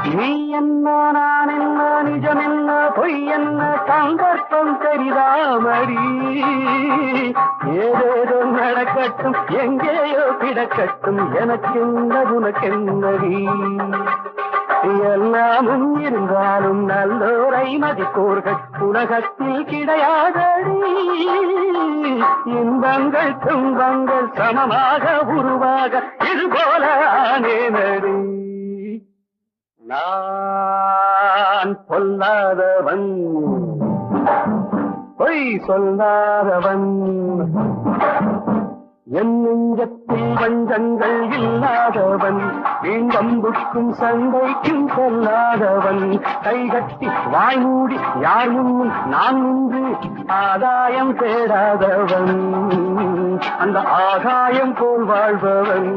நீ என்ன நான் என்ன நிஜம் என்ன பொய் என்ன சந்தர்ப்பம் தெரிதாமடி ஏதேதோ நடக்கட்டும் எங்கேயோ கிடக்கட்டும் எனக்கென்ன உனக்கென்னடி எல்லாமும் இருந்தாலும் நல்லோரை மதிப்போர்கள் உலகத்தில் கிடையாதடி இன்பங்கள் துன்பங்கள் சமமாக உருவாக இதுபோல ஆனேனடி நான் பொல்லாதவன் பொய் சொல்லாதவன் என் நெஞ்சத்தில் வஞ்சங்கள் இல்லாதவன் வீண்டம்புக்கும் சண்டைக்கும் செல்லாதவன் கைகட்டி வாய் மூடி யார் முன்னும் நான் நின்று ஆதாயம் தேடாதவன் அந்த ஆகாயம் போல் வாழ்பவன்